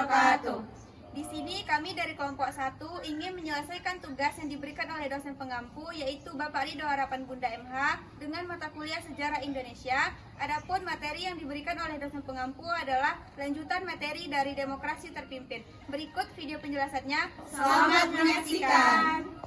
wabarakatuh. Di sini kami dari kelompok 1 ingin menyelesaikan tugas yang diberikan oleh dosen pengampu, yaitu Bapak Ridho Harapan Bunda MH dengan mata kuliah Sejarah Indonesia. Adapun materi yang diberikan oleh dosen pengampu adalah lanjutan materi dari Demokrasi Terpimpin. Berikut video penjelasannya. Selamat menyaksikan.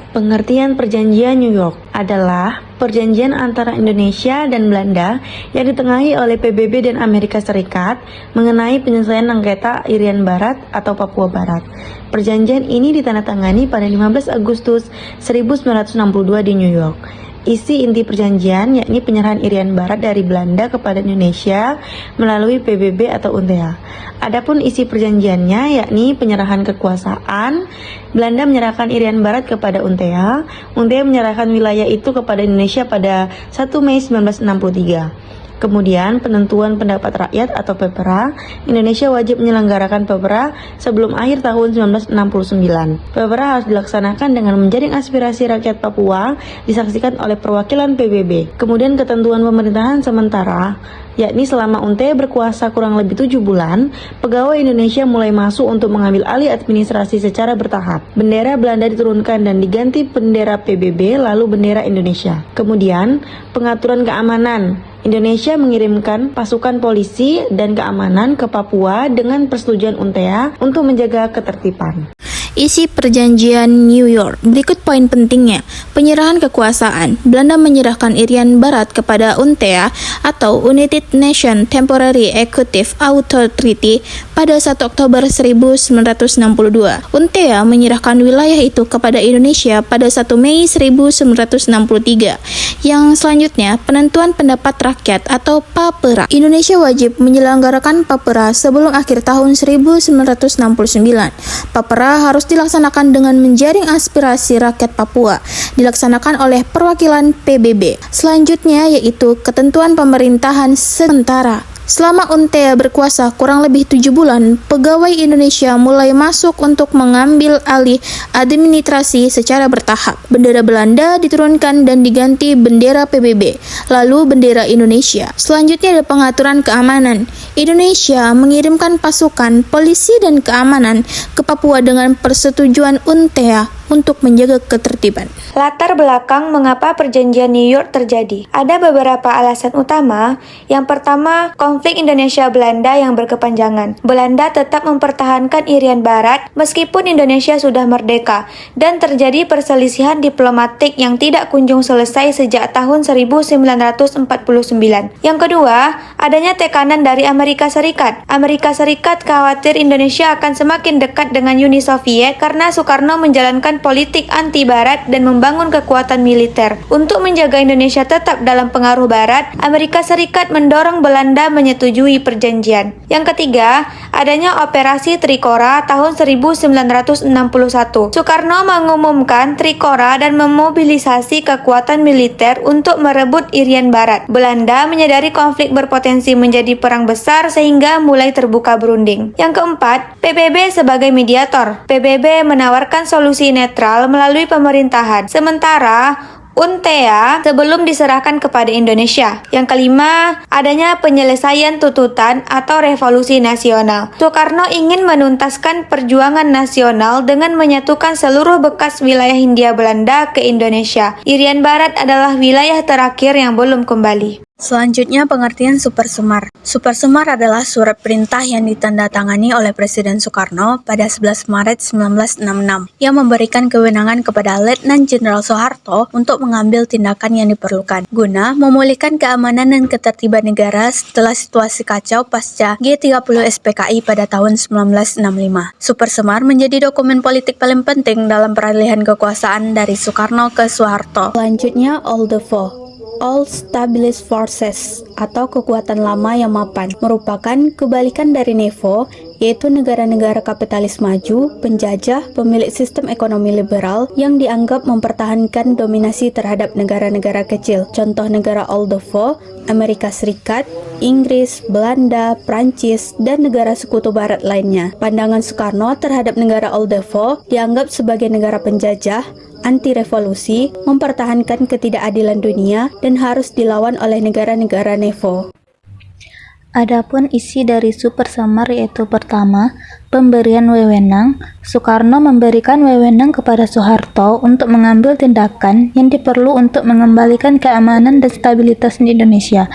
Pengertian Perjanjian New York adalah perjanjian antara Indonesia dan Belanda yang ditengahi oleh PBB dan Amerika Serikat mengenai penyelesaian sengketa Irian Barat atau Papua Barat. Perjanjian ini ditandatangani pada 15 Agustus 1962 di New York. Isi inti perjanjian yakni penyerahan Irian Barat dari Belanda kepada Indonesia melalui PBB atau UNTEA. Adapun isi perjanjiannya yakni penyerahan kekuasaan, Belanda menyerahkan Irian Barat kepada UNTEA, UNTEA menyerahkan wilayah itu kepada Indonesia pada 1 Mei 1963. Kemudian penentuan pendapat rakyat atau PEPRA, Indonesia wajib menyelenggarakan PEPRA sebelum akhir tahun 1969. PEPRA harus dilaksanakan dengan menjaring aspirasi rakyat Papua disaksikan oleh perwakilan PBB. Kemudian ketentuan pemerintahan sementara, yakni selama UNTEA berkuasa kurang lebih 7 bulan, pegawai Indonesia mulai masuk untuk mengambil alih administrasi secara bertahap. Bendera Belanda diturunkan dan diganti bendera PBB lalu bendera Indonesia. Kemudian pengaturan keamanan. Indonesia mengirimkan pasukan polisi dan keamanan ke Papua dengan persetujuan UNTEA untuk menjaga ketertiban. Isi Perjanjian New York. Berikut poin pentingnya. Penyerahan kekuasaan. Belanda menyerahkan Irian Barat kepada UNTEA atau United Nations Temporary Executive Authority pada 1 Oktober 1962. UNTEA menyerahkan wilayah itu kepada Indonesia pada 1 Mei 1963. Yang selanjutnya, penentuan pendapat rakyat atau PAPERA. Indonesia wajib menyelenggarakan PAPERA sebelum akhir tahun 1969. PAPERA harus dilaksanakan dengan menjaring aspirasi rakyat Papua, dilaksanakan oleh perwakilan PBB. Selanjutnya yaitu ketentuan pemerintahan sementara. Selama UNTEA berkuasa kurang lebih 7 bulan, pegawai Indonesia mulai masuk untuk mengambil alih administrasi secara bertahap. Bendera Belanda diturunkan dan diganti bendera PBB, lalu bendera Indonesia. Selanjutnya ada pengaturan keamanan. Indonesia mengirimkan pasukan, polisi dan keamanan ke Papua dengan persetujuan UNTEA untuk menjaga ketertiban. Latar belakang mengapa perjanjian New York terjadi. Ada beberapa alasan utama. Yang pertama, konflik Indonesia-Belanda yang berkepanjangan. Belanda tetap mempertahankan Irian Barat meskipun Indonesia sudah merdeka dan terjadi perselisihan diplomatik yang tidak kunjung selesai sejak tahun 1949. Yang kedua, adanya tekanan dari Amerika Serikat. Amerika Serikat khawatir Indonesia akan semakin dekat dengan Uni Soviet karena Soekarno menjalankan politik anti-Barat dan membangun kekuatan militer. Untuk menjaga Indonesia tetap dalam pengaruh Barat, Amerika Serikat mendorong Belanda menyetujui perjanjian. Yang ketiga, adanya Operasi Trikora tahun 1961. Soekarno mengumumkan Trikora dan memobilisasi kekuatan militer untuk merebut Irian Barat. Belanda menyadari konflik berpotensi menjadi perang besar sehingga mulai terbuka berunding. Yang keempat, PBB sebagai mediator. PBB menawarkan solusi netral melalui pemerintahan, sementara UNTEA sebelum diserahkan kepada Indonesia. Yang kelima, adanya penyelesaian tuntutan atau revolusi nasional. Soekarno ingin menuntaskan perjuangan nasional dengan menyatukan seluruh bekas wilayah Hindia Belanda ke Indonesia. Irian Barat adalah wilayah terakhir yang belum kembali. Selanjutnya pengertian Supersemar. Supersemar adalah surat perintah yang ditandatangani oleh Presiden Soekarno pada 11 Maret 1966 yang memberikan kewenangan kepada Letnan Jenderal Soeharto untuk mengambil tindakan yang diperlukan guna memulihkan keamanan dan ketertiban negara setelah situasi kacau pasca G30 SPKI pada tahun 1965. Supersemar menjadi dokumen politik paling penting dalam peralihan kekuasaan dari Soekarno ke Soeharto. Selanjutnya OLDEFO. All Stabilis Forces atau kekuatan lama yang mapan merupakan kebalikan dari NEVO, yaitu negara-negara kapitalis maju, penjajah, pemilik sistem ekonomi liberal yang dianggap mempertahankan dominasi terhadap negara-negara kecil. Contoh negara OLDEFO, Amerika Serikat, Inggris, Belanda, Prancis, dan negara sekutu barat lainnya. Pandangan Soekarno terhadap negara OLDEFO dianggap sebagai negara penjajah, anti-revolusi, mempertahankan ketidakadilan dunia, dan harus dilawan oleh negara-negara NEVO. Adapun isi dari Super Semar yaitu pertama, pemberian wewenang. Soekarno memberikan wewenang kepada Soeharto untuk mengambil tindakan yang diperlu untuk mengembalikan keamanan dan stabilitas di Indonesia.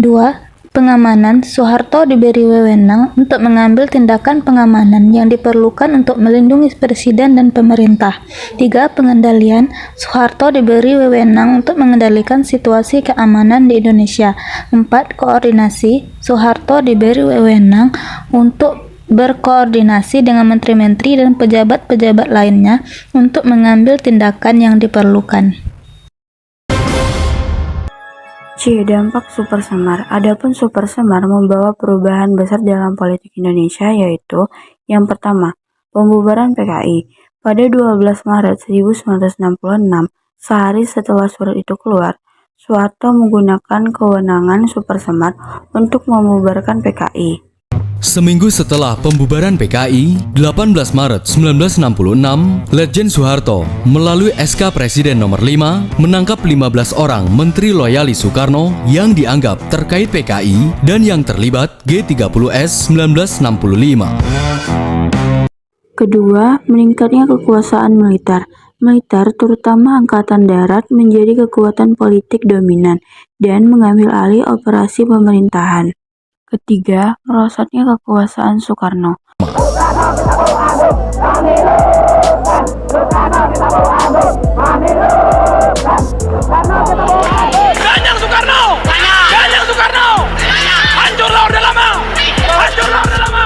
2. Pengamanan. Soeharto diberi wewenang untuk mengambil tindakan pengamanan yang diperlukan untuk melindungi presiden dan pemerintah. 3. Pengendalian. Soeharto diberi wewenang untuk mengendalikan situasi keamanan di Indonesia. 4. Koordinasi. Soeharto diberi wewenang untuk berkoordinasi dengan menteri-menteri dan pejabat-pejabat lainnya untuk mengambil tindakan yang diperlukan. C. Dampak Super Semar. Adapun Super Semar membawa perubahan besar dalam politik Indonesia, yaitu yang pertama, pembubaran PKI. Pada 12 Maret 1966, sehari setelah surat itu keluar, Soeharto menggunakan kewenangan Super Semar untuk membubarkan PKI. Seminggu setelah pembubaran PKI, 18 Maret 1966, Letjen Soeharto melalui SK Presiden nomor 5 menangkap 15 orang menteri loyalis Soekarno yang dianggap terkait PKI dan yang terlibat G30S 1965. Kedua, meningkatnya kekuasaan militer. Militer, terutama Angkatan Darat, menjadi kekuatan politik dominan dan mengambil alih operasi pemerintahan. Ketiga, merosotnya kekuasaan Soekarno. Ganjang Soekarno! Ganjang Soekarno! Hancurlah Orde Lama! Hancurlah Orde Lama!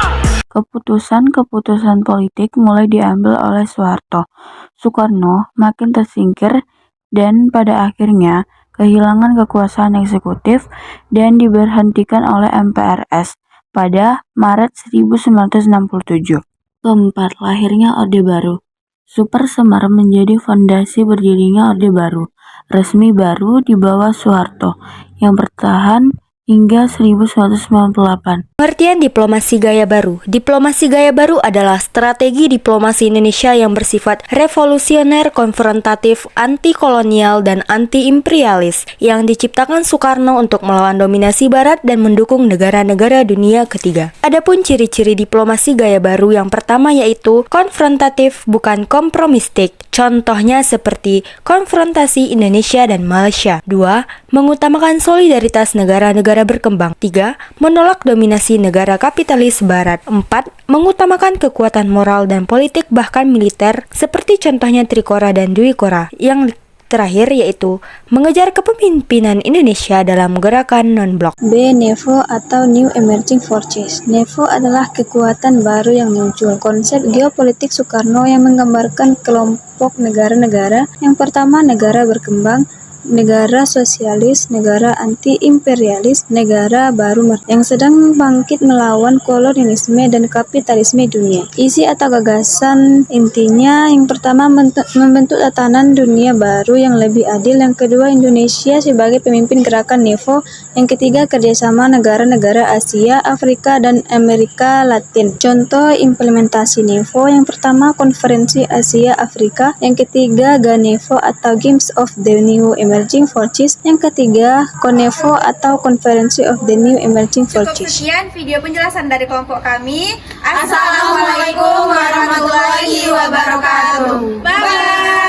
Keputusan politik mulai diambil oleh Soeharto. Soekarno makin tersingkir dan pada akhirnya kehilangan kekuasaan eksekutif dan diberhentikan oleh MPRS pada Maret 1967. Keempat, lahirnya Orde Baru. Super Semar menjadi fondasi berdirinya Orde Baru, resmi baru di bawah Soeharto, yang bertahan hingga 1998. Pengertian diplomasi gaya baru. Diplomasi gaya baru adalah strategi diplomasi Indonesia yang bersifat revolusioner, konfrontatif, anti-kolonial, dan anti-imperialis yang diciptakan Soekarno untuk melawan dominasi Barat dan mendukung negara-negara dunia ketiga. Adapun ciri-ciri diplomasi gaya baru yang pertama yaitu konfrontatif, bukan kompromistik. Contohnya seperti konfrontasi Indonesia dan Malaysia. 2. Mengutamakan solidaritas negara-negara berkembang. 3. Menolak dominasi negara kapitalis Barat. 4. Mengutamakan kekuatan moral dan politik bahkan militer seperti contohnya Trikora dan Dwi Kora. Yang terakhir yaitu mengejar kepemimpinan Indonesia dalam gerakan non-blok. B. NEVO atau New Emerging Forces. NEVO adalah kekuatan baru yang muncul. Konsep geopolitik Soekarno yang menggambarkan kelompok negara-negara. Yang pertama, negara berkembang, negara sosialis, negara anti-imperialis, negara baru yang sedang bangkit melawan kolonialisme dan kapitalisme dunia. Isi atau gagasan intinya, yang pertama membentuk tatanan dunia baru yang lebih adil, yang kedua Indonesia sebagai pemimpin gerakan NEVO, yang ketiga kerjasama negara-negara Asia, Afrika, dan Amerika Latin. Contoh implementasi NEVO, yang pertama Konferensi Asia Afrika, yang ketiga GANEVO atau Games of the New Emerging Forces, yang ketiga CONEVO atau Conference of the New Emerging Cukup Forces. sekian video penjelasan dari kelompok kami. Assalamualaikum warahmatullahi wabarakatuh. Bye.